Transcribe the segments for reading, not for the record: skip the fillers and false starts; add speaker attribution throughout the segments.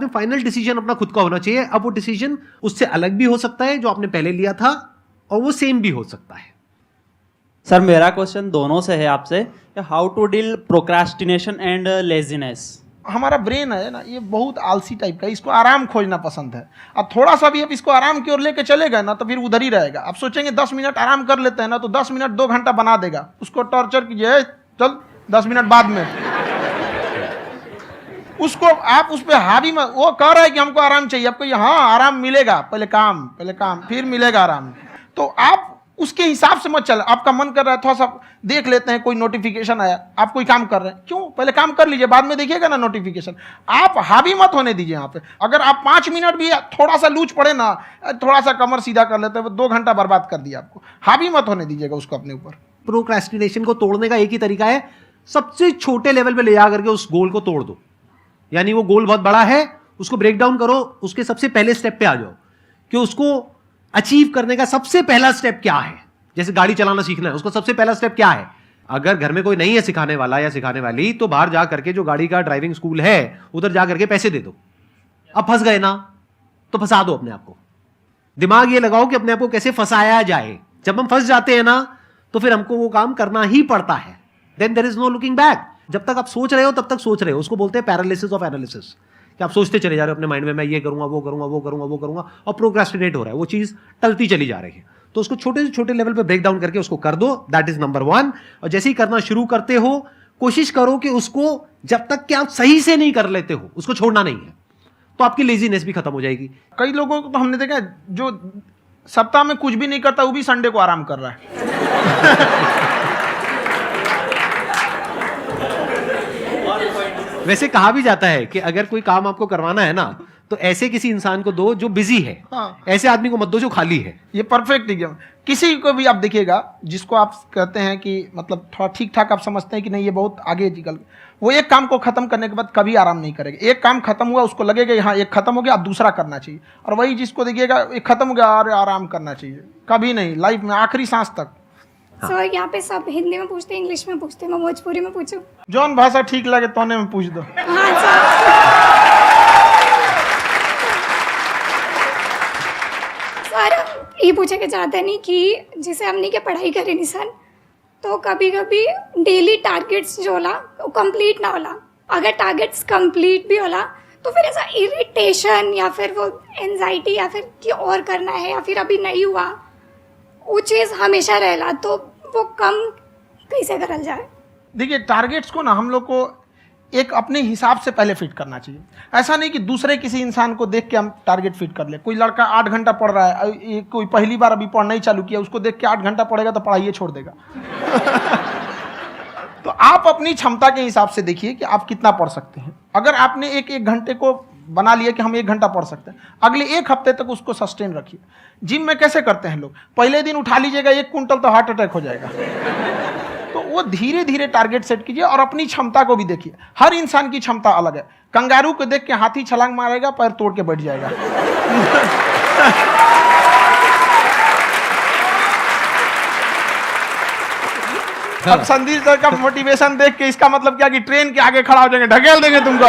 Speaker 1: Final decision अपना खुद का होना चाहिए। अब वो डिसीजन उससे अलग भी हो सकता है जो आपने पहले लिया था, और वो सेम भी हो सकता है।
Speaker 2: सर मेरा क्वेश्चन दोनों से है आपसे, how to deal procrastination and laziness.
Speaker 3: हमारा ब्रेन है ना, ये बहुत आलसी टाइप का, इसको आराम खोजना पसंद है। अब थोड़ा सा भी अब इसको आराम की ओर लेके चले गए ना तो फिर उधर ही रहेगा। आप सोचेंगे 10 मिनट आराम कर लेते हैं ना, तो 10 मिनट 2 घंटा बना देगा। उसको टॉर्चर कीजिए, चल 10 मिनट बाद में। उसको आप उस पर हावी मत, वो कह रहा है कि हमको आराम चाहिए, आपको यहाँ आराम मिलेगा, पहले काम फिर मिलेगा आराम। तो आप उसके हिसाब से मत चल। आपका मन कर रहा है थोड़ा सा देख लेते हैं, कोई नोटिफिकेशन आया, आप कोई काम कर रहे हैं, क्यों पहले काम कर लीजिए, बाद में देखिएगा ना नोटिफिकेशन। आप हावी मत होने दीजिए यहाँ पे। अगर आप 5 मिनट भी थोड़ा सा लूज पड़े ना, थोड़ा सा कमर सीधा कर लेते हैं, 2 घंटा बर्बाद कर दिया आपको। हावी मत होने दीजिएगा उसको अपने ऊपर।
Speaker 1: प्रोक्रेस्टिनेशन को तोड़ने का एक ही तरीका है, सबसे छोटे लेवल पे ले जा करके उस गोल को तोड़ दो। यानी वो गोल बहुत बड़ा है, उसको ब्रेक डाउन करो, उसके सबसे पहले स्टेप पे आ जाओ कि उसको अचीव करने का सबसे पहला स्टेप क्या है। जैसे गाड़ी चलाना सीखना है, उसको सबसे पहला स्टेप क्या है। अगर घर में कोई नहीं है सिखाने वाला या सिखाने वाली, तो बाहर जा करके जो गाड़ी का ड्राइविंग स्कूल है उधर जा करके पैसे दे दो। अब फंस गए ना तो फंसा दो अपने आप को। दिमाग ये लगाओ कि अपने आप को कैसे फंसाया जाए। जब हम फंस जाते हैं ना तो फिर हमको वो काम करना ही पड़ता है। Then there is no looking back. जब तक आप सोच रहे हो तब तक सोच रहे हो, उसको बोलते हैं पैरालिसिस ऑफ एनालिसिस, कि आप सोचते चले जा रहे हो अपने माइंड में, मैं ये करूंगा वो करूंगा वो करूंगा वो करूंगा, और प्रोक्रेस्टिनेट हो रहा है, वो चीज टलती चली जा रही है। तो उसको छोटे से छोटे लेवल पे ब्रेक डाउन करके उसको कर दो, दैट इज नंबर 1। और जैसे ही करना शुरू करते हो, कोशिश करो कि उसको जब तक कि आप सही से नहीं कर लेते हो उसको छोड़ना नहीं है, तो आपकी लेजीनेस भी खत्म हो जाएगी।
Speaker 3: कई लोगों को तो हमने देखा जो सप्ताह में कुछ भी नहीं करता, वो भी संडे को आराम कर रहा है।
Speaker 1: वैसे कहा भी जाता है कि अगर कोई काम आपको करवाना है ना, तो ऐसे किसी इंसान को दो जो बिजी है।
Speaker 3: हाँ।
Speaker 1: ऐसे आदमी को मत दो जो खाली है।
Speaker 3: ये परफेक्ट एग्जाम। किसी को भी आप देखिएगा जिसको आप कहते हैं कि मतलब थोड़ा ठीक ठाक आप समझते हैं कि नहीं ये बहुत आगे निकल, वो एक काम को खत्म करने के बाद कभी आराम नहीं करेगा। एक काम खत्म हुआ उसको लगेगा हाँ एक खत्म हो गया, अब दूसरा करना चाहिए। और वही जिसको देखिएगा एक खत्म हो गया, अरे आराम करना चाहिए, कभी नहीं, लाइफ में आखिरी सांस तक।
Speaker 4: सर यहाँ पे सब हिंदी में पूछते हैं, इंग्लिश में पूछते हैं, मैं भोजपुरी में पूछूं?
Speaker 3: जौन भाषा ठीक लगे तोने में पूछ दो।
Speaker 4: हाँ सर। सर ये पूछे के चाहते नहीं कि जैसे हमने के पढ़ाई करी नहीं सर, तो कभी कभी डेली टारगेट्स जो होला वो कंप्लीट ना होला। अगर टारगेट्स कंप्लीट भी होला तो फिर ऐसा इरिटेशन या फिर वो एंजाइटी या फिर कि और करना है या फिर अभी नहीं हुआ, वो चीज़ हमेशा रहेला, तो वो कम कैसे करल जाए?
Speaker 3: देखिए टारगेट्स को ना हम लोग को एक अपने हिसाब से पहले फिट करना चाहिए। ऐसा नहीं कि दूसरे किसी इंसान को देख के हम टारगेट फिट कर ले। कोई लड़का 8 घंटा पढ़ रहा है, कोई पहली बार अभी पढ़ना ही चालू किया, उसको देख के 8 घंटा पढ़ेगा तो पढ़ाई छोड़ देगा। तो आप अपनी क्षमता के हिसाब से देखिए कि आप कितना पढ़ सकते हैं। अगर आपने एक घंटे को बना लिया कि हम 1 घंटा पढ़ सकते हैं, अगले 1 हफ्ते तक उसको सस्टेन रखिए। जिम में कैसे करते हैं लोग, पहले दिन उठा लीजिएगा 1 कुंटल तो हार्ट अटैक हो जाएगा। तो वो धीरे धीरे टारगेट सेट कीजिए और अपनी क्षमता को भी देखिए। हर इंसान की क्षमता अलग है। कंगारू को देख के हाथी छलांग मारेगा, पैर तोड़ के बैठ जाएगा। अब संदीप सर का मोटिवेशन देख के इसका मतलब क्या कि ट्रेन के आगे खड़ा हो जाएंगे, ढकेल देंगे तुमको।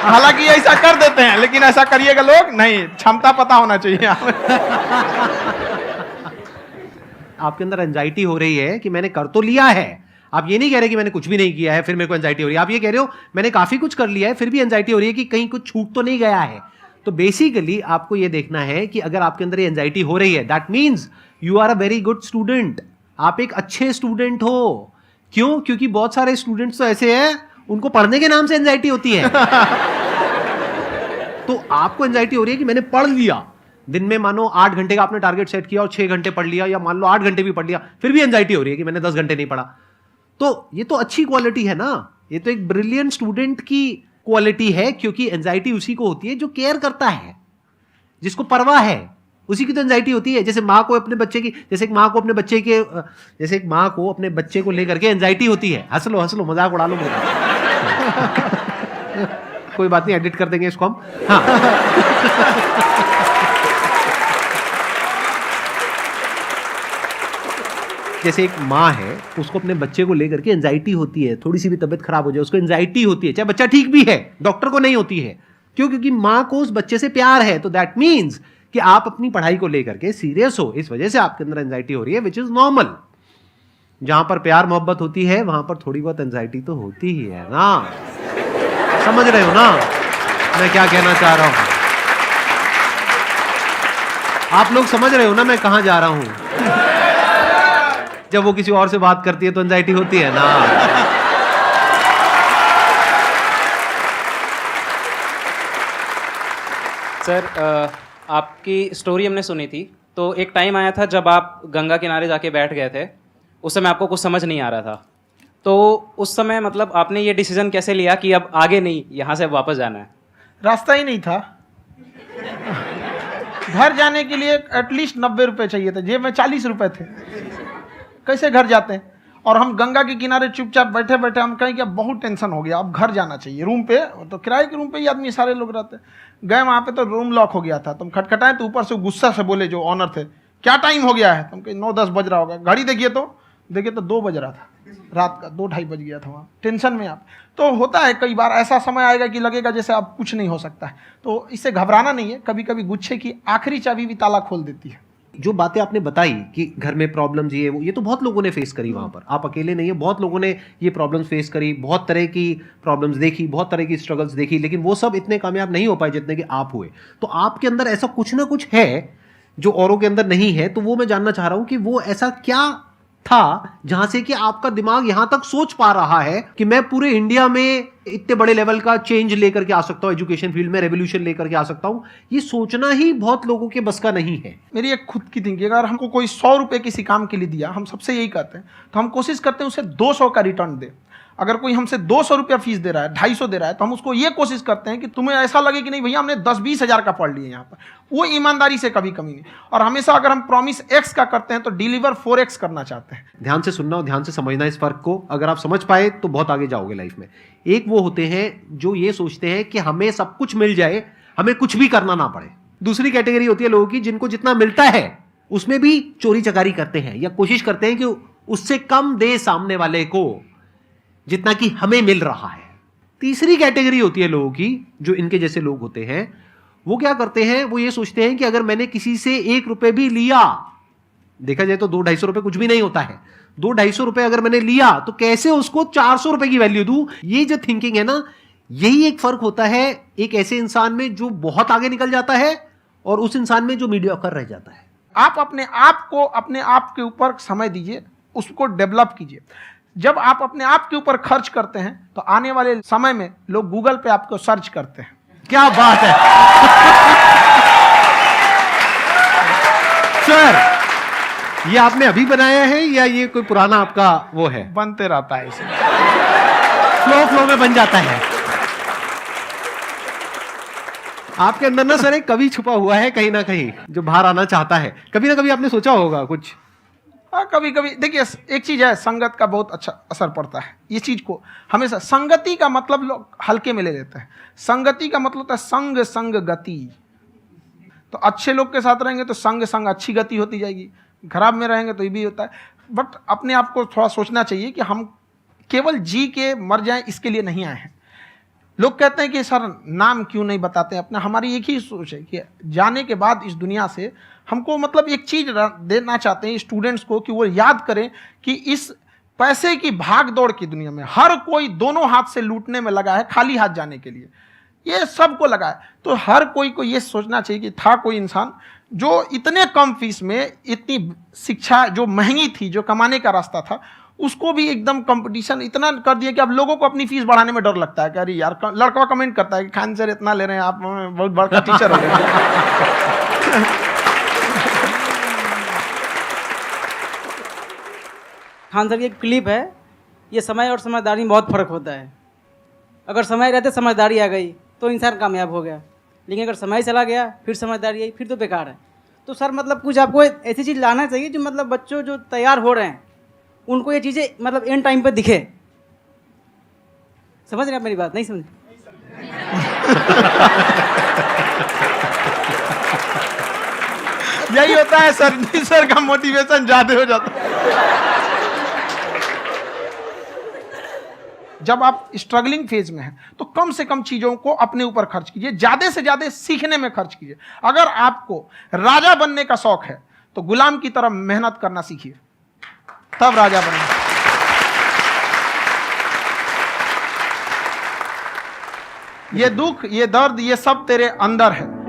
Speaker 3: हालांकि ऐसा कर देते हैं, लेकिन ऐसा करिएगा लोग नहीं, क्षमता पता होना चाहिए।
Speaker 1: आपके अंदर एंजाइटी हो रही है कि मैंने कर तो लिया है। आप ये नहीं कह रहे कि मैंने कुछ भी नहीं किया है फिर मेरे को एंजाइटी हो रही है। आप ये कह रहे हो मैंने काफी कुछ कर लिया है फिर भी एंजाइटी हो रही है कि कहीं कुछ छूट तो नहीं गया है। तो बेसिकली आपको ये देखना है कि अगर आपके अंदर ये एंजाइटी हो रही है, that means you are a very good student. आप एक अच्छे स्टूडेंट हो। क्यों? क्योंकि बहुत सारे स्टूडेंट्स तो ऐसे हैं उनको पढ़ने के नाम से एंजाइटी होती है। तो आपको एंजाइटी हो रही है कि मैंने पढ़ लिया, दिन में मानो 8 घंटे का आपने टारगेट सेट किया और 6 घंटे पढ़ लिया, या मान लो 8 घंटे भी पढ़ लिया, फिर भी एंजाइटी हो रही है कि मैंने 10 घंटे नहीं पढ़ा। तो ये तो अच्छी क्वालिटी है ना, ये तो एक ब्रिलियंट स्टूडेंट की क्वालिटी है। क्योंकि एंजाइटी उसी को होती है जो केयर करता है, जिसको परवाह है, उसी की तो एंजाइटी होती है। जैसे माँ को अपने बच्चे की, जैसे एक माँ को अपने बच्चे के, जैसे एक माँ को अपने बच्चे को लेकर के एंजाइटी होती है। हंस लो मजाक उड़ा लो मेरा। कोई बात नहीं, एडिट कर देंगे इसको हम। हाँ। जैसे एक माँ है, उसको अपने बच्चे को लेकर के एंजाइटी होती है, थोड़ी सी भी तबीयत खराब हो जाए उसको एंजाइटी होती है, चाहे बच्चा ठीक भी है, डॉक्टर को नहीं होती है, क्यों? क्योंकि मां को उस बच्चे से प्यार है। तो दैट मीन्स कि आप अपनी पढ़ाई को लेकर के सीरियस हो, इस वजह से आपके अंदर एंजाइटी हो रही है, विच इज नॉर्मल। जहां पर प्यार मोहब्बत होती है वहां पर थोड़ी बहुत एंजाइटी तो होती ही है ना। समझ रहे हो ना मैं क्या कहना चाह रहा हूं? आप लोग समझ रहे हो ना मैं कहां जा रहा हूं? जब वो किसी और से बात करती है तो एंजाइटी होती है ना।
Speaker 5: सर आपकी स्टोरी हमने सुनी थी, तो एक टाइम आया था जब आप गंगा किनारे जाके बैठ गए थे। उस समय आपको कुछ समझ नहीं आ रहा था, तो उस समय मतलब आपने ये डिसीजन कैसे लिया कि अब आगे नहीं, यहाँ से वापस जाना है?
Speaker 3: रास्ता ही नहीं था। घर जाने के लिए एटलीस्ट 90 रुपये चाहिए थे, जेब में 40 रुपये थे। कैसे घर जाते हैं? और हम गंगा के किनारे चुपचाप बैठे बैठे हम कहें कि अब बहुत टेंशन हो गया, अब घर जाना चाहिए। रूम पे, तो किराए के रूम पे ही आदमी सारे लोग रहते। गए वहाँ पे तो रूम लॉक हो गया था। तुम खटखटाए तो ऊपर से गुस्सा से बोले जो ऑनर थे, क्या टाइम हो गया है? तुम कहीं 9-10 बज रहा होगा। घड़ी देखिए तो 2 बज रहा था रात का, 2-2:30 बज गया था वहाँ। टेंशन में आप तो होता है, कई बार ऐसा समय आएगा कि लगेगा जैसे अब कुछ नहीं हो सकता है। तो इससे घबराना नहीं है। कभी कभी गुच्छे की आखिरी चाबी भी ताला खोल देती है।
Speaker 1: जो बातें आपने बताई कि घर में प्रॉब्लम्स ये वो, ये तो बहुत लोगों ने फेस करी वहां पर। आप अकेले नहीं है, बहुत लोगों ने ये प्रॉब्लम्स फेस करी, बहुत तरह की प्रॉब्लम्स देखी, बहुत तरह की स्ट्रगल्स देखी, लेकिन वो सब इतने कामयाब नहीं हो पाए जितने कि आप हुए। तो आपके अंदर ऐसा कुछ ना कुछ है जो औरों के अंदर नहीं है। तो वो मैं जानना चाह रहा हूं कि वो ऐसा क्या था जहां से कि आपका दिमाग यहां तक सोच पा रहा है कि मैं पूरे इंडिया में इतने बड़े लेवल का चेंज लेकर के आ सकता हूं, एजुकेशन फील्ड में रेवोल्यूशन लेकर के आ सकता हूं। ये सोचना ही बहुत लोगों के बस का नहीं है।
Speaker 3: मेरी एक खुद की थिंकिंग, अगर हमको कोई 100 रुपये किसी काम के लिए दिया, हम सबसे यही कहते हैं, तो हम कोशिश करते हैं उसे 200 का रिटर्न दे। अगर कोई हमसे 200 रुपया फीस दे रहा है, 250 दे रहा है, तो हम उसको ये कोशिश करते हैं कि तुम्हें ऐसा लगे कि नहीं भैया हमने 10-20 हज़ार का पढ़ लिया यहाँ पर। वो ईमानदारी से कभी कमी नहीं। और हमेशा अगर हम प्रॉमिस एक्स का करते हैं तो डिलीवर 4x करना चाहते हैं।
Speaker 1: ध्यान से सुनना और ध्यान से समझना इस फर्क को। अगर आप समझ पाए तो बहुत आगे जाओगे लाइफ में। एक वो होते हैं जो ये सोचते हैं कि हमें सब कुछ मिल जाए, हमें कुछ भी करना ना पड़े। दूसरी कैटेगरी होती है लोगों की जिनको जितना मिलता है उसमें भी चोरी चकारी करते हैं या कोशिश करते हैं कि उससे कम दे सामने वाले को जितना कि हमें मिल रहा है। तीसरी कैटेगरी होती है लोगों की जो इनके जैसे लोग होते हैं। वो क्या करते हैं? वो ये सोचते हैं कि अगर मैंने किसी से 1 रुपए भी लिया, देखा जाए तो 200-250 रुपए कुछ भी नहीं होता है, 200-250 रुपए अगर मैंने लिया तो कैसे उसको 400 रुपए की वैल्यू दूं। ये जो थिंकिंग है ना, यही एक फर्क होता है एक ऐसे इंसान में जो बहुत आगे निकल जाता है और उस इंसान में जो मीडियोकर रह जाता है।
Speaker 3: आप अपने आप के ऊपर समय दीजिए, उसको डेवलप कीजिए। जब आप अपने आप के ऊपर खर्च करते हैं तो आने वाले समय में लोग गूगल पे आपको सर्च करते हैं।
Speaker 1: क्या बात है सर, ये आपने अभी बनाया है या ये कोई पुराना आपका वो है?
Speaker 3: बनते रहता है इसे,
Speaker 1: फ्लो में बन जाता है। आपके अंदर ना सर एक कवि छुपा हुआ है कहीं ना कहीं जो बाहर आना चाहता है। कभी ना कभी आपने सोचा होगा कुछ।
Speaker 3: हाँ, कभी कभी देखिए, एक चीज है, संगत का बहुत अच्छा असर पड़ता है। ये चीज को हमेशा, संगति का मतलब लोग हल्के में ले लेते हैं। संगति का मतलब होता है संग संग गति। तो अच्छे लोग के साथ रहेंगे तो संग संग अच्छी गति होती जाएगी, खराब में रहेंगे तो ये भी होता है। बट अपने आप को थोड़ा सोचना चाहिए कि हम केवल जी के मर जाएं इसके लिए नहीं आए हैं। लोग कहते हैं कि सर नाम क्यों नहीं बताते अपना। हमारी एक ही सोच है कि जाने के बाद इस दुनिया से हमको मतलब एक चीज देना चाहते हैं स्टूडेंट्स को कि वो याद करें कि इस पैसे की भाग दौड़ की दुनिया में हर कोई दोनों हाथ से लूटने में लगा है, खाली हाथ जाने के लिए ये सबको लगा है। तो हर कोई को ये सोचना चाहिए कि था कोई इंसान जो इतने कम फीस में इतनी शिक्षा जो महंगी थी, जो कमाने का रास्ता था, उसको भी एकदम कंपटीशन इतना कर दिया कि अब लोगों को अपनी फीस बढ़ाने में डर लगता है कि अरे यार, लड़का कमेंट करता है कि खान सर इतना ले रहे हैं, आप बहुत बड़ा टीचर हो गए।
Speaker 6: खान सर की एक क्लिप है, ये समय और समझदारी में बहुत फ़र्क होता है। अगर समय रहते समझदारी आ गई तो इंसान कामयाब हो गया, लेकिन अगर समय चला गया फिर समझदारी आई फिर तो बेकार है। तो सर मतलब कुछ आपको ऐसी चीज़ लाना चाहिए जो मतलब बच्चों जो तैयार हो रहे हैं उनको ये चीज़ें मतलब एंड टाइम पे दिखे। समझ रहे आप मेरी बात? नहीं समझ?
Speaker 3: यही होता है सर का मोटिवेशन ज्यादा हो जाता है। जब आप स्ट्रगलिंग फेज में हैं तो कम से कम चीजों को अपने ऊपर खर्च कीजिए, ज्यादा से ज्यादा सीखने में खर्च कीजिए। अगर आपको राजा बनने का शौक है तो गुलाम की तरह मेहनत करना सीखिए, तब राजा बनेंगे। ये दुख, ये दर्द, ये सब तेरे अंदर है।